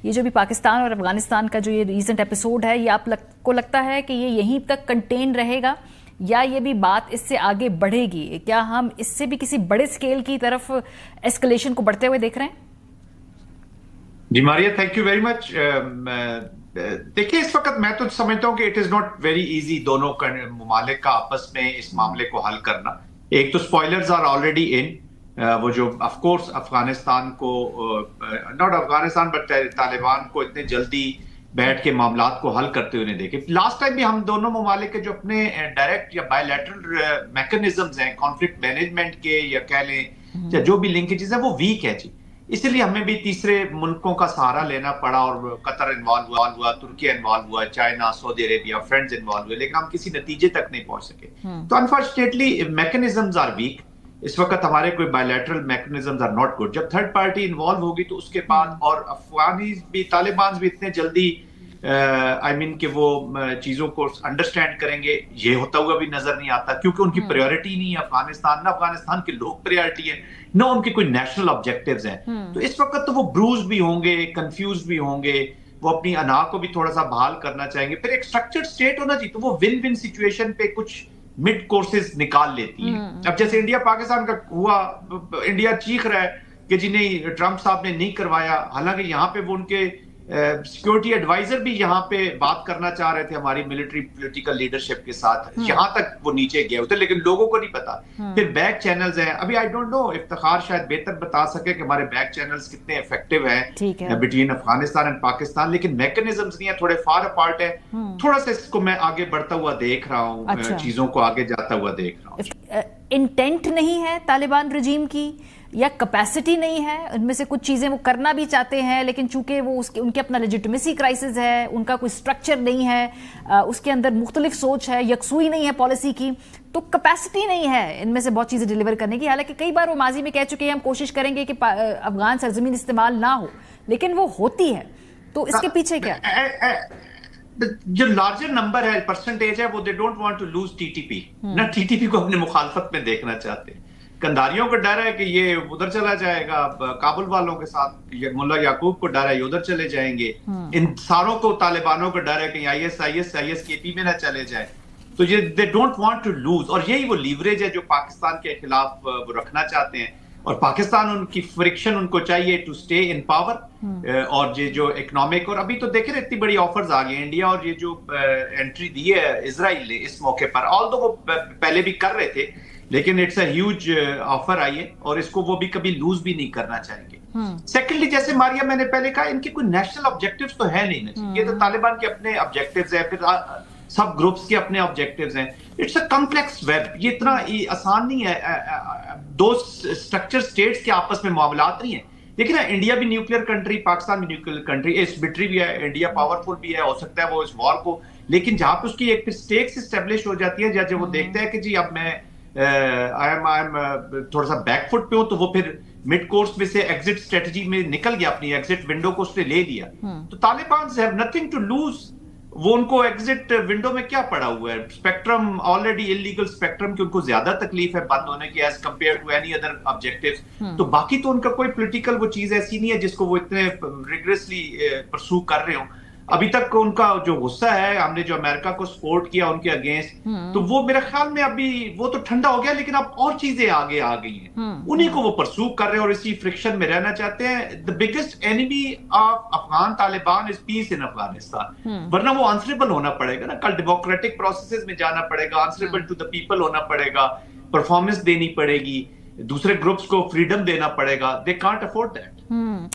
ये जो भी पाकिस्तान और अफगानिस्तान का जो ये रीसेंट एपिसोड है, ये को लगता है कि ये यहीं तक कंटेन रहेगा या ये भी बात इससे आगे बढ़ेगी? क्या हम इससे भी किसी बड़े स्केल की तरफ एस्केलेशन को बढ़ते हुए देख रहे हैं? जी Maria, thank you very much. देखिए, इस वक्त मैं तो समझता हूं कि it is not very easy दोनों ममालिक का आपस में इस मामले को हल करना। एक तो स्पॉयलर्स आर ऑलरेडी इन, वो जो ऑफ कोर्स अफगानिस्तान को, नॉट अफगानिस्तान बट तालिबान को इतने जल्दी बैठ के मामलात को हल करते हुए नहीं देखे। लास्ट टाइम भी हम दोनों ममालिक के जो अपने डायरेक्ट या बायलैटरल मैकेनिज्म्स हैं कॉन्फ्लिक्ट मैनेजमेंट के, या कह लें या जो भी लिंकेजेस है, वो वीक है जी। इसलिए हमें भी तीसरे मुल्कों का सहारा लेना पड़ा, और कतर इन्वॉल्व हुआ, तुर्की इन्वॉल्व हुआ, China, Saudi Arabia, friends involve हुए, लेकिन हम किसी नतीजे तक नहीं पहुंच सके। तो अनफॉर्चुनेटली मैकेनिज्म्स आर वीक। इस वक्त हमारे कोई bilateral mechanisms are not good. जब थर्ड पार्टी इन्वॉल्व होगी तो उसके बाद, और अफगानी भी, तालिबान भी इतने जल्दी कि वो चीजों को अंडरस्टैंड करेंगे, ये होता हुआ भी नजर नहीं आता, क्योंकि उनकी प्रायोरिटी नहीं है अफगानिस्तान, ना अफगानिस्तान के लोग प्रायोरिटी है, ना उनके कोई नेशनल ऑब्जेक्टिव्स हैं। तो इस वक्त तो वो ब्रूज भी होंगे, कंफ्यूज भी होंगे, वो अपनी अना को भी थोड़ा सा बहाल करना चाहेंगे। फिर एक स्ट्रक्चर्ड स्टेट होना चाहिए, तो वो विन विन सिचुएशन पे कुछ मिड कोर्सेज निकाल लेती है। अब जैसे इंडिया पाकिस्तान का हुआ, इंडिया चीख रहा है कि जी नहीं, ट्रंप साहब ने नहीं करवाया, हालांकि यहाँ पे वो उनके सिक्योरिटी एडवाइजर भी यहाँ पे बात करना चाह रहे थे हमारी मिलिट्री पॉलिटिकल लीडरशिप के साथ, यहाँ तक वो नीचे गए होते, लेकिन लोगों को नहीं पता। फिर बैक चैनल्स हैं, अभी आई डोंट नो, इफ्तिखार शायद बेहतर बता सके कि हमारे बैक चैनल्स कितने इफेक्टिव हैं बिटवीन अफगानिस्तान एंड पाकिस्तान, लेकिन मैकेनिज्म्स नहीं है, थोड़े फार अपार्ट है। थोड़ा सा इसको मैं आगे बढ़ता हुआ देख रहा हूँ, चीजों को आगे जाता हुआ देख रहा हूँ। इंटेंट नहीं है तालिबान रजीम की, या कैपेसिटी नहीं है? उनमें से कुछ चीजें वो करना भी चाहते हैं, लेकिन चूंकि वो उनके अपना लेजिटिमेसी क्राइसिस है, उनका कोई स्ट्रक्चर नहीं है, उसके अंदर मुख्तलिफ सोच है, यकसुई नहीं है पॉलिसी की, तो कैपेसिटी नहीं है इनमें से बहुत चीजें डिलीवर करने की। हालांकि कई बार वो माजी में कह चुके हैं हम कोशिश करेंगे कि अफगान सरजमीन इस्तेमाल ना हो, लेकिन वो होती है। तो इसके पीछे क्या? जो लार्जर नंबर है, परसेंटेज है, वो they don't want to lose TTP ना, टीटीपी को अपने मुखालफत में देखना चाहते हैं। कंधारियों को डर है कि ये उधर चला जाएगा, काबुल वालों के साथ मुल्ला याकूब को डर है ये उधर चले जाएंगे, इन सारों को तालिबानों को डर है कि ISKP में ना चले जाए। तो ये they don't want to lose, और यही वो लीवरेज है जो पाकिस्तान के खिलाफ वो रखना चाहते हैं। और पाकिस्तान, उनकी फ्रिक्शन उनको चाहिए टू स्टे इन पावर, और ये जो इकोनॉमिक, और अभी तो देखे ना इतनी बड़ी ऑफर्स आ गई इंडिया, और ये जो एंट्री दी है इजराइल ने इस मौके पर, ऑल दो वो पहले भी कर रहे थे, लेकिन इट्स अ ह्यूज ऑफर आई है, और इसको वो भी कभी लूज भी नहीं करना चाहेंगे। सेकेंडली, जैसे मारिया मैंने पहले कहा, इनके कोई नेशनल ऑब्जेक्टिव्स तो है नहीं ना, ये तो तालिबान के अपने ऑब्जेक्टिव्स हैं, फिर सब ग्रुप्स के अपने ऑब्जेक्टिव्स हैं। इट्स अ कॉम्प्लेक्स वेब, ये इतना आसान नहीं है। दो स्ट्रक्चर स्टेट्स के आपस में मामलात नहीं है। देखिए ना, इंडिया भी न्यूक्लियर कंट्री, पाकिस्तान भी न्यूक्लियर कंट्री, एसिमेट्री भी है, इंडिया पावरफुल भी है, हो सकता है वो इस वॉर को, लेकिन जहां पे उसकी एक स्टेक्स एस्टेब्लिश हो जाती है, जब वो देखते हैं कि जी अब मैं आई एम थोड़ा सा बैकफुट पे हूं, तो वो फिर मिड कोर्स में से एग्जिट स्ट्रेटजी में निकल गया, अपनी एग्जिट विंडो को उसने ले लिया। तो Taliban have nothing to lose, वो उनको एग्जिट विंडो में क्या पड़ा हुआ है? स्पेक्ट्रम ऑलरेडी इलीगल स्पेक्ट्रम की उनको ज्यादा तकलीफ है बंद होने की, as compared to any other objectives. तो बाकी तो उनका कोई पॉलिटिकल वो चीज ऐसी नहीं है जिसको वो इतने रिगरसली परसू कर रहे हो। अभी तक उनका जो गुस्सा है, हमने जो अमेरिका को सपोर्ट किया उनके अगेंस्ट, तो वो मेरे ख्याल में अभी वो तो ठंडा हो गया, लेकिन अब और चीजें आगे आ गई हैं, उन्हीं को वो परसू कर रहे हैं और इसी फ्रिक्शन में रहना चाहते हैं। The biggest enemy of Afghan Taliban is peace in Afghanistan, वरना वो आंसरेबल होना पड़ेगा ना, कल डेमोक्रेटिक प्रोसेसेस में जाना पड़ेगा, आंसरेबल टू द पीपल होना पड़ेगा, परफॉर्मेंस देनी पड़ेगी, दूसरे ग्रुप्स को फ्रीडम देना पड़ेगा। They can't afford that.